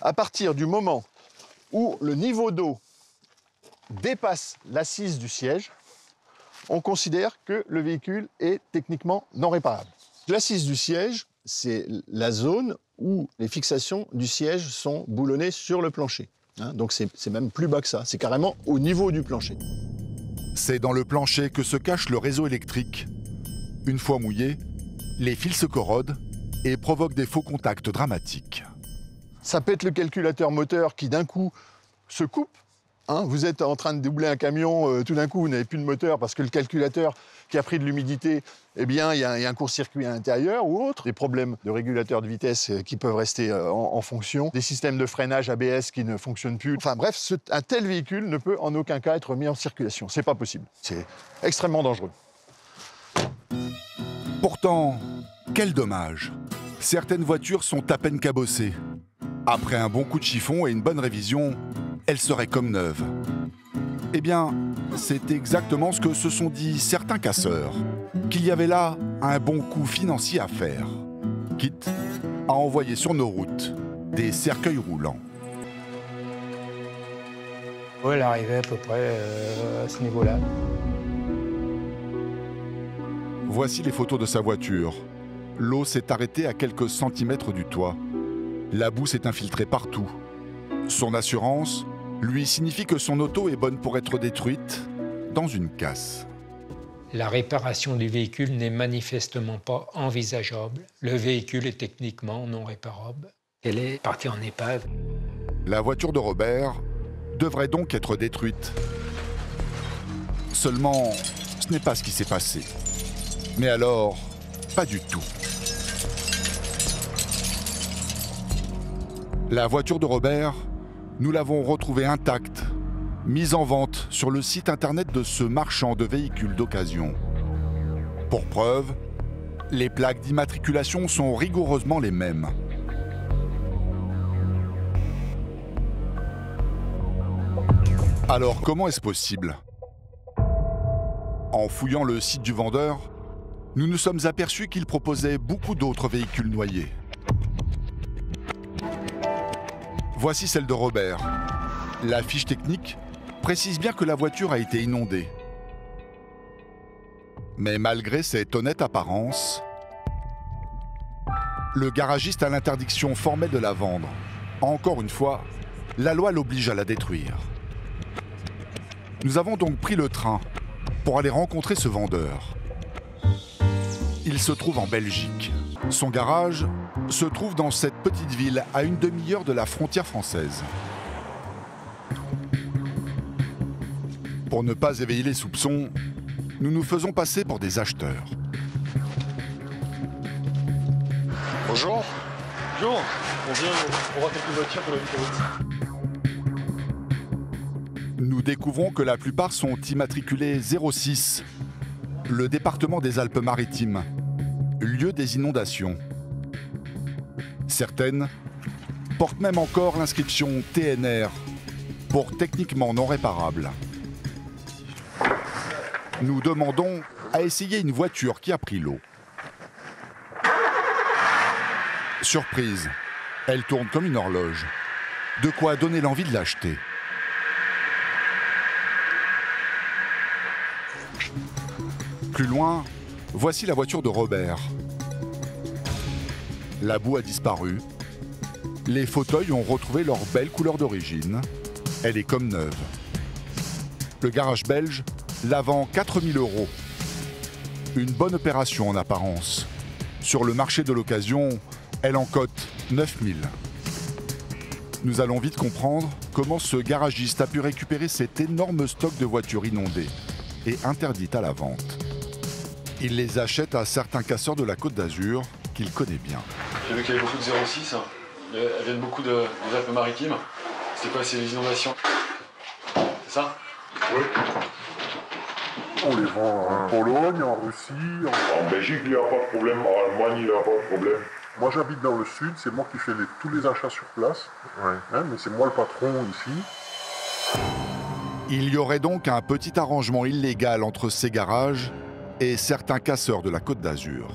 À partir du moment où le niveau d'eau dépasse l'assise du siège, on considère que le véhicule est techniquement non réparable. L'assise du siège, c'est la zone où les fixations du siège sont boulonnées sur le plancher. Donc c'est même plus bas que ça, c'est carrément au niveau du plancher. C'est dans le plancher que se cache le réseau électrique. Une fois mouillé, les fils se corrodent et provoquent des faux contacts dramatiques. Ça peut être le calculateur moteur qui d'un coup se coupe. Vous êtes en train de doubler un camion, tout d'un coup vous n'avez plus de moteur parce que le calculateur qui a pris de l'humidité, eh bien il y a un court-circuit à l'intérieur ou autre. Des problèmes de régulateur de vitesse qui peuvent rester en fonction. Des systèmes de freinage ABS qui ne fonctionnent plus. Enfin bref, un tel véhicule ne peut en aucun cas être mis en circulation. C'est pas possible. C'est extrêmement dangereux. Pourtant, quel dommage. Certaines voitures sont à peine cabossées. Après un bon coup de chiffon et une bonne révision, elles seraient comme neuves. Eh bien, c'est exactement ce que se sont dit certains casseurs, qu'il y avait là un bon coup financier à faire, quitte à envoyer sur nos routes des cercueils roulants. Oui, elle arrivait à peu près à ce niveau-là. Voici les photos de sa voiture. L'eau s'est arrêtée à quelques centimètres du toit. La boue s'est infiltrée partout. Son assurance lui signifie que son auto est bonne pour être détruite dans une casse. La réparation du véhicule n'est manifestement pas envisageable. Le véhicule est techniquement non réparable. Elle est partie en épave. La voiture de Robert devrait donc être détruite. Seulement, ce n'est pas ce qui s'est passé. Mais alors, pas du tout. La voiture de Robert, nous l'avons retrouvée intacte, mise en vente sur le site internet de ce marchand de véhicules d'occasion. Pour preuve, les plaques d'immatriculation sont rigoureusement les mêmes. Alors comment est-ce possible? En fouillant le site du vendeur, nous nous sommes aperçus qu'il proposait beaucoup d'autres véhicules noyés. Voici celle de Robert. La fiche technique précise bien que la voiture a été inondée. Mais malgré cette honnête apparence, le garagiste a l'interdiction formelle de la vendre. Encore une fois, la loi l'oblige à la détruire. Nous avons donc pris le train pour aller rencontrer ce vendeur. Il se trouve en Belgique. Son garage se trouve dans cette petite ville à une demi-heure de la frontière française. Pour ne pas éveiller les soupçons, nous nous faisons passer pour des acheteurs. Bonjour. Bonjour. On vient voir quelques voitures pour la autoroute. Nous découvrons que la plupart sont immatriculées 06, le département des Alpes-Maritimes, lieu des inondations. Certaines portent même encore l'inscription TNR, pour techniquement non réparable. Nous demandons à essayer une voiture qui a pris l'eau. Surprise, elle tourne comme une horloge. De quoi donner l'envie de l'acheter. Plus loin, voici la voiture de Robert. La boue a disparu. Les fauteuils ont retrouvé leur belle couleur d'origine. Elle est comme neuve. Le garage belge la vend 4 000 €. Une bonne opération en apparence. Sur le marché de l'occasion, elle en cote 9 000. Nous allons vite comprendre comment ce garagiste a pu récupérer cet énorme stock de voitures inondées et interdites à la vente. Il les achète à certains casseurs de la Côte d'Azur qu'il connaît bien. J'ai vu qu'il y avait beaucoup de 06. Elles viennent beaucoup des Alpes-Maritimes. C'est quoi, c'est les inondations? C'est ça? Oui. On les vend en Pologne, en Russie, en Belgique, il n'y a pas de problème. En Allemagne, il n'y a pas de problème. Moi, j'habite dans le sud, c'est moi qui fais tous les achats sur place. Ouais. Mais c'est moi le patron ici. Il y aurait donc un petit arrangement illégal entre ces garages et certains casseurs de la Côte d'Azur.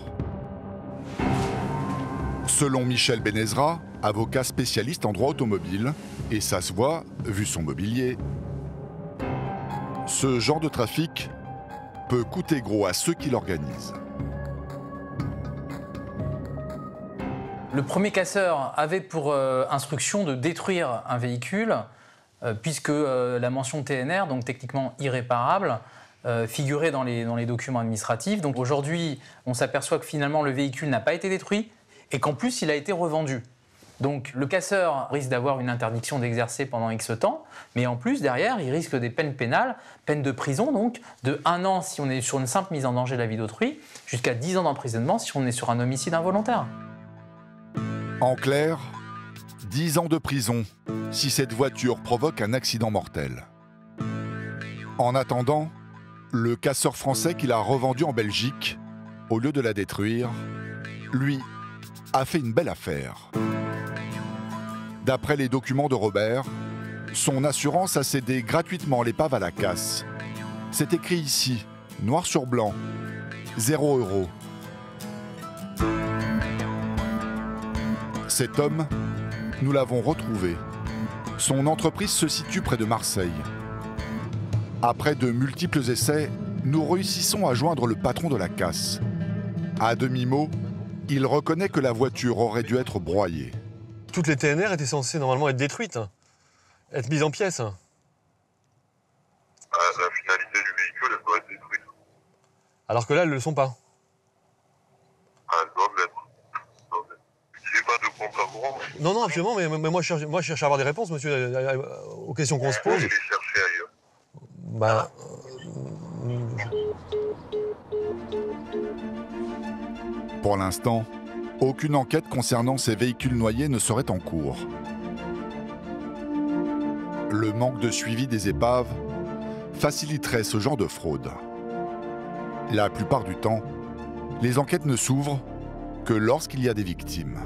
Selon Michel Benezra, avocat spécialiste en droit automobile, et ça se voit, vu son mobilier. Ce genre de trafic peut coûter gros à ceux qui l'organisent. Le premier casseur avait pour instruction de détruire un véhicule, puisque la mention TNR, donc techniquement irréparable, figurait dans les documents administratifs. Donc aujourd'hui, on s'aperçoit que finalement le véhicule n'a pas été détruit et qu'en plus il a été revendu. Donc le casseur risque d'avoir une interdiction d'exercer pendant X temps, mais en plus derrière il risque des peines pénales, peine de prison donc de 1 an si on est sur une simple mise en danger de la vie d'autrui, jusqu'à 10 ans d'emprisonnement si on est sur un homicide involontaire. En clair, 10 ans de prison si cette voiture provoque un accident mortel. En attendant, le casseur français qui l'a revendue en Belgique, au lieu de la détruire, lui, a fait une belle affaire. D'après les documents de Robert, son assurance a cédé gratuitement l'épave à la casse. C'est écrit ici, noir sur blanc, 0 €. Cet homme, nous l'avons retrouvé. Son entreprise se situe près de Marseille. Après de multiples essais, nous réussissons à joindre le patron de la casse. À demi-mot, il reconnaît que la voiture aurait dû être broyée. Toutes les TNR étaient censées normalement être détruites, être mises en pièces. La finalité du véhicule, elle doit être détruite. Alors que là, elles ne le sont pas. Elle doit l'être. Il n'y a pas de compte à rendre. Non, non, absolument, mais moi je cherche à avoir des réponses, monsieur, aux questions qu'on se pose. Je vais les chercher ailleurs. Bah, Pour l'instant, aucune enquête concernant ces véhicules noyés ne serait en cours. Le manque de suivi des épaves faciliterait ce genre de fraude. La plupart du temps, les enquêtes ne s'ouvrent que lorsqu'il y a des victimes.